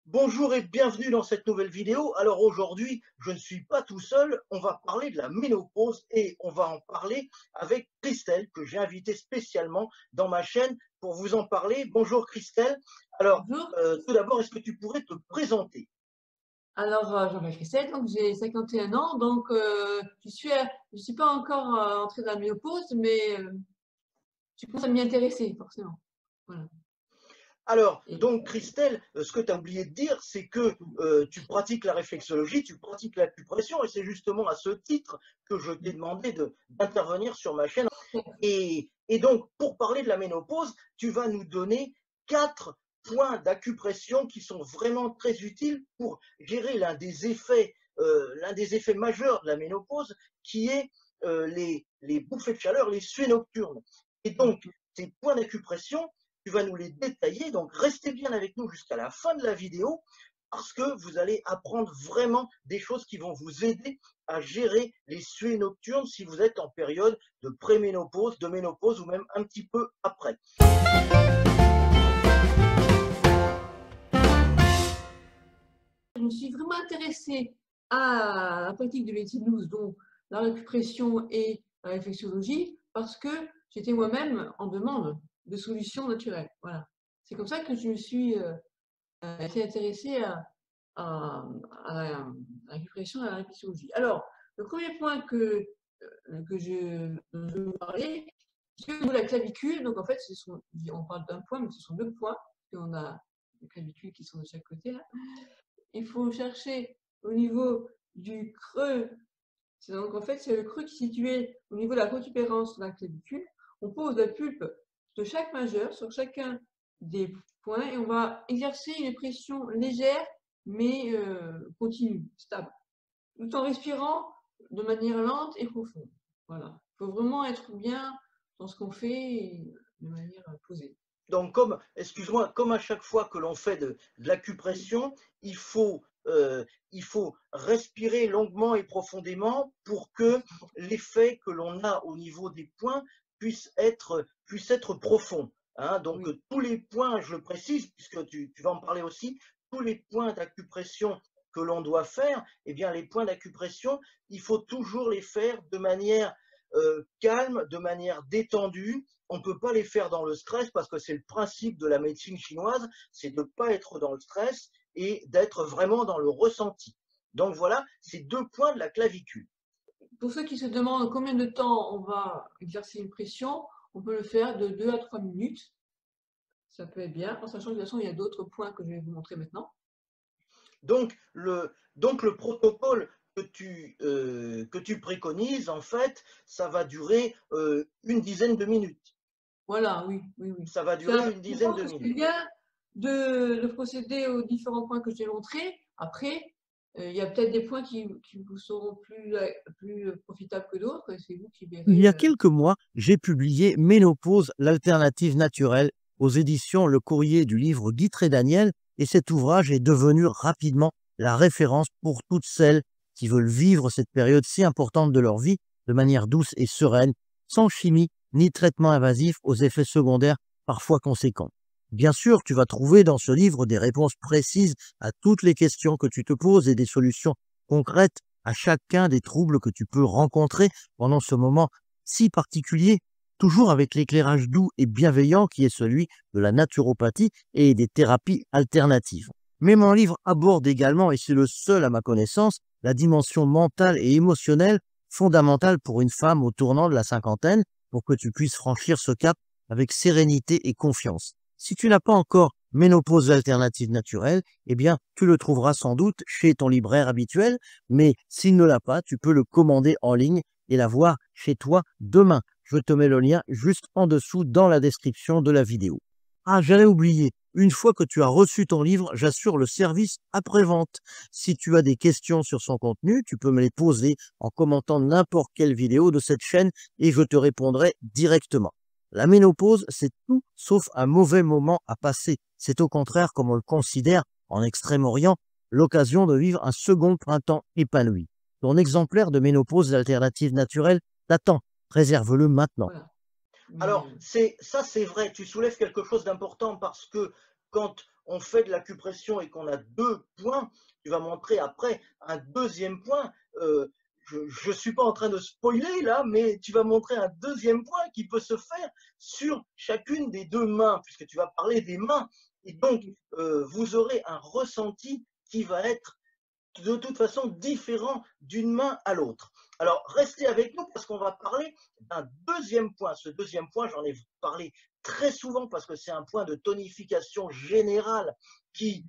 Bonjour et bienvenue dans cette nouvelle vidéo. Alors aujourd'hui, je ne suis pas tout seul, on va parler de la ménopause et on va en parler avec Christelle que j'ai invitée spécialement dans ma chaîne pour vous en parler. Bonjour Christelle. Alors Bonjour. tout d'abord, est-ce que tu pourrais te présenter? Alors, je m'appelle Christelle, donc j'ai 51 ans, donc je suis pas encore entrée dans la ménopause, mais je commence à m'y intéresser forcément. Voilà. Alors, Et donc Christelle, ce que tu as oublié de dire, c'est que tu pratiques la réflexologie, tu pratiques l'acupression, et c'est justement à ce titre que je t'ai demandé d'intervenir sur ma chaîne. Et donc, pour parler de la ménopause, tu vas nous donner 4 points d'acupression qui sont vraiment très utiles pour gérer l'un des effets majeurs de la ménopause, qui est les bouffées de chaleur, les suées nocturnes. Et donc, ces points d'acupression, tu vas nous les détailler. Donc, restez bien avec nous jusqu'à la fin de la vidéo parce que vous allez apprendre vraiment des choses qui vont vous aider à gérer les suées nocturnes si vous êtes en période de préménopause, de ménopause ou même un petit peu après. je me suis vraiment intéressée à la pratique de médecine douce, donc la récupération et la réflexologie, parce que j'étais moi-même en demande de solutions naturelles. Voilà. C'est comme ça que je me suis été intéressée à, à la récupération et à la réflexologie. Alors, le premier point que je veux vous parler, c'est au niveau de la clavicule. Donc, en fait, on parle d'un point, mais ce sont deux points, parce qu'on a les clavicules qui sont de chaque côté, là. Il faut chercher au niveau du creux. Donc, en fait, c'est le creux qui est situé au niveau de la protubérance de la clavicule. On pose la pulpe de chaque majeur sur chacun des points et on va exercer une pression légère mais continue, stable, tout en respirant de manière lente et profonde. Voilà. Il faut vraiment être bien dans ce qu'on fait et de manière posée. Donc, excuse-moi, comme à chaque fois que l'on fait de l'acupression, il faut respirer longuement et profondément pour que l'effet que l'on a au niveau des points puisse être profond. Hein. Donc, Oui. tous les points, je le précise, puisque tu vas en parler aussi, tous les points d'acupression que l'on doit faire, eh bien, les points d'acupression, il faut toujours les faire de manière calme, de manière détendue. On ne peut pas les faire dans le stress parce que c'est le principe de la médecine chinoise, c'est de ne pas être dans le stress et d'être vraiment dans le ressenti. Donc voilà, c'est 2 points de la clavicule. Pour ceux qui se demandent combien de temps on va exercer une pression, on peut le faire de 2 à 3 minutes. Ça peut être bien, en sachant que de toute façon, il y a d'autres points que je vais vous montrer maintenant. Donc le protocole que tu préconises, en fait, ça va durer une dizaine de minutes. Voilà, oui, oui, oui. Ça va C'est durer une dizaine important de parce que c'est minutes. bien de procéder aux différents points que j'ai montrés. Après, il y a peut-être des points qui vous seront plus profitables que d'autres, et c'est vous qui Il y verrez. a quelques mois, j'ai publié Ménopause, l'alternative naturelle aux éditions Le Courrier du livre Guy Trédaniel et cet ouvrage est devenu rapidement la référence pour toutes celles qui veulent vivre cette période si importante de leur vie de manière douce et sereine, sans chimie ni traitement invasif aux effets secondaires parfois conséquents. Bien sûr, tu vas trouver dans ce livre des réponses précises à toutes les questions que tu te poses et des solutions concrètes à chacun des troubles que tu peux rencontrer pendant ce moment si particulier, toujours avec l'éclairage doux et bienveillant qui est celui de la naturopathie et des thérapies alternatives. Mais mon livre aborde également, et c'est le seul à ma connaissance, la dimension mentale et émotionnelle fondamentale pour une femme au tournant de la cinquantaine pour que tu puisses franchir ce cap avec sérénité et confiance. Si tu n'as pas encore Ménopause alternative naturelle, eh bien, tu le trouveras sans doute chez ton libraire habituel, mais s'il ne l'a pas, tu peux le commander en ligne et l'avoir chez toi demain. Je te mets le lien juste en dessous dans la description de la vidéo. Ah, j'allais oublier, une fois que tu as reçu ton livre, j'assure le service après-vente. Si tu as des questions sur son contenu, tu peux me les poser en commentant n'importe quelle vidéo de cette chaîne et je te répondrai directement. La ménopause, c'est tout sauf un mauvais moment à passer. C'est au contraire, comme on le considère en Extrême-Orient, l'occasion de vivre un second printemps épanoui. Ton exemplaire de Ménopause alternative naturelle t'attend. Réserve-le maintenant. Voilà. Alors, ça c'est vrai, tu soulèves quelque chose d'important parce que quand on fait de l'acupression et qu'on a 2 points, tu vas montrer après un deuxième point. Je ne suis pas en train de spoiler là, mais tu vas montrer un deuxième point qui peut se faire sur chacune des 2 mains, puisque tu vas parler des mains. Et donc, vous aurez un ressenti qui va être de toute façon différent d'une main à l'autre. Alors, restez avec nous parce qu'on va parler d'un deuxième point. Ce deuxième point, j'en ai parlé très souvent parce que c'est un point de tonification générale qui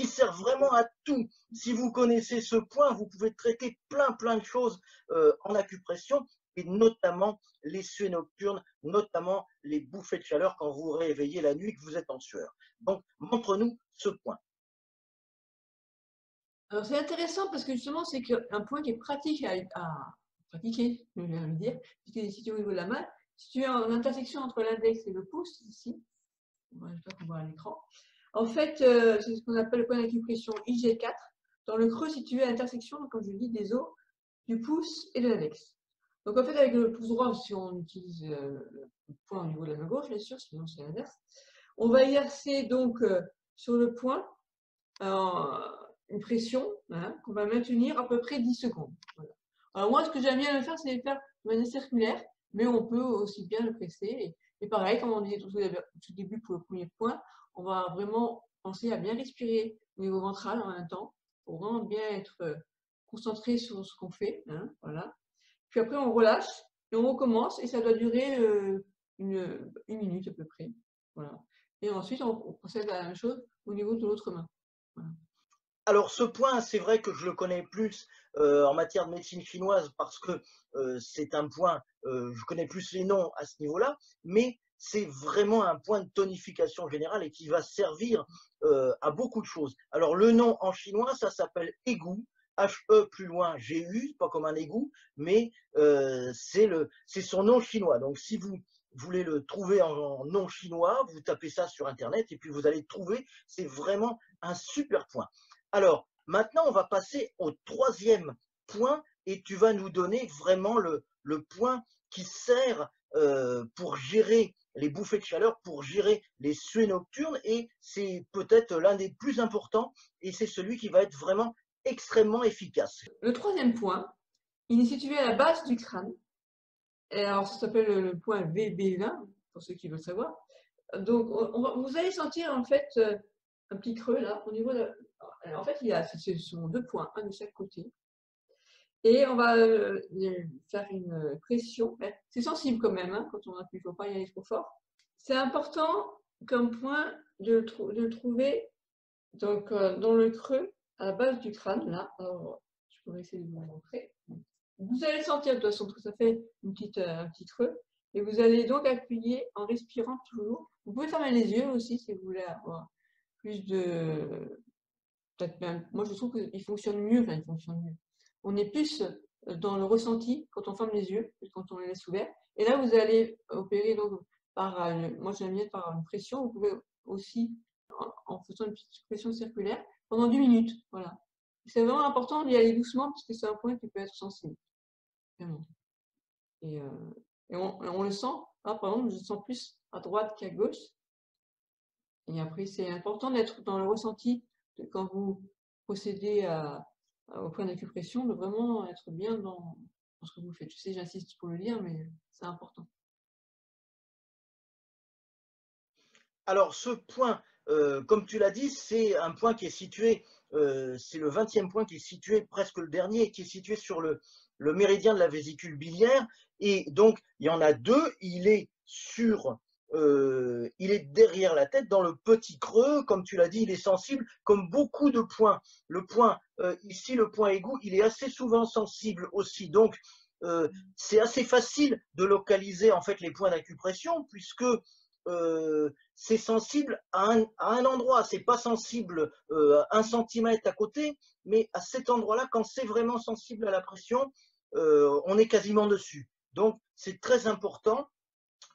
sert vraiment à tout. Si vous connaissez ce point, vous pouvez traiter plein de choses en acupression et notamment les suées nocturnes, notamment les bouffées de chaleur quand vous vous réveillez la nuit et que vous êtes en sueur. Donc, montre-nous ce point. Alors c'est intéressant parce que justement c'est un point qui est pratique à pratiquer, je viens de le dire, puisqu'il est situé au niveau de la main, situé en intersection entre l'index et le pouce, ici. J'espère qu'on voit à l'écran. En fait, c'est ce qu'on appelle le point d'acupression IG4, dans le creux situé à l'intersection, comme je dis, des os du pouce et de l'index. Donc en fait, avec le pouce droit, si on utilise le point au niveau de la main gauche, bien sûr, sinon c'est l'inverse, on va exercer donc sur le point une pression qu'on va maintenir à peu près 10 secondes. Voilà. Alors moi, ce que j'aime bien le faire, c'est le faire de manière circulaire, mais on peut aussi bien le presser. Et pareil, comme on disait tout au début pour le premier point, on va vraiment penser à bien respirer au niveau ventral en même temps, pour vraiment bien être concentré sur ce qu'on fait. Voilà. Puis après, on relâche et on recommence, et ça doit durer une minute à peu près. Voilà. Et ensuite, on procède à la même chose au niveau de l'autre main. Voilà. Alors ce point, c'est vrai que je le connais plus en matière de médecine chinoise parce que c'est un point, je connais plus les noms à ce niveau-là, mais c'est vraiment un point de tonification générale et qui va servir à beaucoup de choses. Alors le nom en chinois, ça s'appelle égout, H-E plus loin G-U, pas comme un égout, mais c'est son nom chinois. Donc si vous voulez le trouver en nom chinois, vous tapez ça sur Internet et puis vous allez le trouver. C'est vraiment un super point. Alors, maintenant, on va passer au troisième point et tu vas nous donner vraiment le point qui sert pour gérer les bouffées de chaleur, pour gérer les suées nocturnes et c'est peut-être l'un des plus importants et c'est celui qui va être vraiment extrêmement efficace. Le troisième point, il est situé à la base du crâne. Et alors, ça s'appelle le point VB20, pour ceux qui veulent savoir. Donc, vous allez sentir en fait un petit creux là, au niveau de. En fait, ce sont 2 points, un de chaque côté. Et on va faire une pression. C'est sensible quand même, quand on appuie, il ne faut pas y aller trop fort. C'est important comme point de le trouver donc, dans le creux, à la base du crâne, là. Alors, je pourrais essayer de vous montrer. Vous allez sentir de toute façon que ça fait un petit creux. Et vous allez donc appuyer en respirant toujours. Vous pouvez fermer les yeux aussi si vous voulez avoir plus de. Peut-être même, moi je trouve qu'il fonctionne mieux. Enfin, il fonctionne mieux. On est plus dans le ressenti quand on ferme les yeux que quand on les laisse ouverts. Et là, vous allez opérer donc par, moi j'aime bien par une pression. Vous pouvez aussi, en faisant une petite pression circulaire, pendant 10 minutes. Voilà. C'est vraiment important d'y aller doucement parce que c'est un point qui peut être sensible. Vraiment. Et on le sent. Là, par exemple, je le sens plus à droite qu'à gauche. Et après, c'est important d'être dans le ressenti quand vous procédez au point d'acupression, de vraiment être bien dans ce que vous faites. Je sais, j'insiste pour le dire, mais c'est important. Alors ce point, comme tu l'as dit, c'est un point qui est situé, c'est le 20e point qui est situé, presque le dernier, qui est situé sur le méridien de la vésicule biliaire. Et donc, il y en a 2, il est derrière la tête, dans le petit creux, comme tu l'as dit, il est sensible, comme beaucoup de points. Le point, ici, le point aigu, il est assez souvent sensible aussi. Donc, c'est assez facile de localiser en fait les points d'acupression, puisque c'est sensible à un endroit, c'est pas sensible 1 centimètre à côté, mais à cet endroit-là, quand c'est vraiment sensible à la pression, on est quasiment dessus. Donc, c'est très important.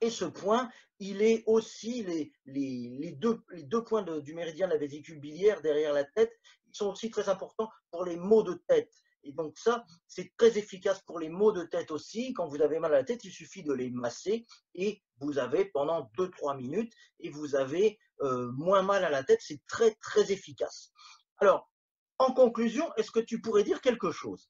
Et ce point, il est aussi, les deux points du méridien de la vésicule biliaire derrière la tête, ils sont aussi très importants pour les maux de tête. Et donc ça, c'est très efficace pour les maux de tête aussi. Quand vous avez mal à la tête, il suffit de les masser et vous avez pendant 2-3 minutes et vous avez moins mal à la tête. C'est très, très efficace. Alors, en conclusion, est-ce que tu pourrais dire quelque chose?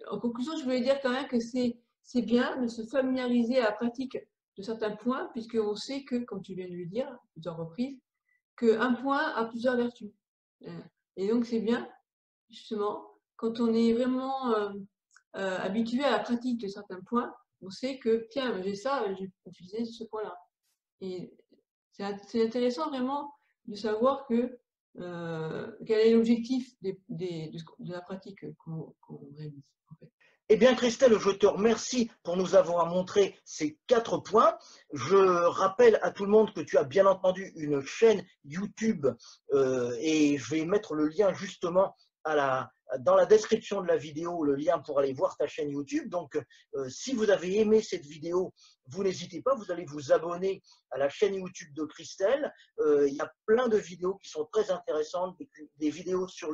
En conclusion, je voulais dire quand même que c'est bien de se familiariser à la pratique de certains points, puisqu'on sait que, comme tu viens de le dire à plusieurs reprises, qu'un point a plusieurs vertus. Et donc, c'est bien, justement, quand on est vraiment habitué à la pratique de certains points, on sait que, tiens, j'ai ça, j'ai utilisé ce point-là. Et c'est intéressant vraiment de savoir quel est l'objectif de la pratique qu'on réalise. En fait. Eh bien, Christelle, je te remercie pour nous avoir montré ces 4 points. Je rappelle à tout le monde que tu as bien entendu une chaîne YouTube et je vais mettre le lien justement dans la description de la vidéo, le lien pour aller voir ta chaîne YouTube. Donc, si vous avez aimé cette vidéo, vous n'hésitez pas, vous allez vous abonner à la chaîne YouTube de Christelle. Il y a plein de vidéos qui sont très intéressantes, des vidéos sur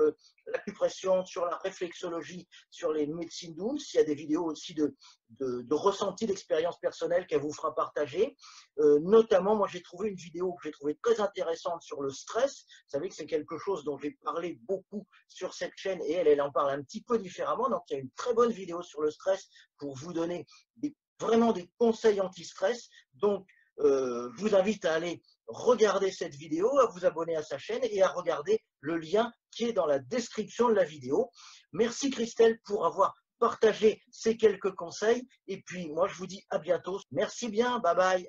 l'acupression, sur la réflexologie, sur les médecines douces. Il y a des vidéos aussi de ressenti, d'expérience personnelle qu'elle vous fera partager. Notamment, moi, j'ai trouvé une vidéo que j'ai trouvée très intéressante sur le stress. Vous savez que c'est quelque chose dont j'ai parlé beaucoup sur cette chaîne et elle en parle un petit peu différemment. Donc, il y a une très bonne vidéo sur le stress pour vous donner vraiment des conseils anti-stress. Donc, je vous invite à aller regarder cette vidéo, à vous abonner à sa chaîne et à regarder le lien qui est dans la description de la vidéo. Merci Christelle pour avoir partagé ces quelques conseils. Et puis, moi, je vous dis à bientôt. Merci bien. Bye bye.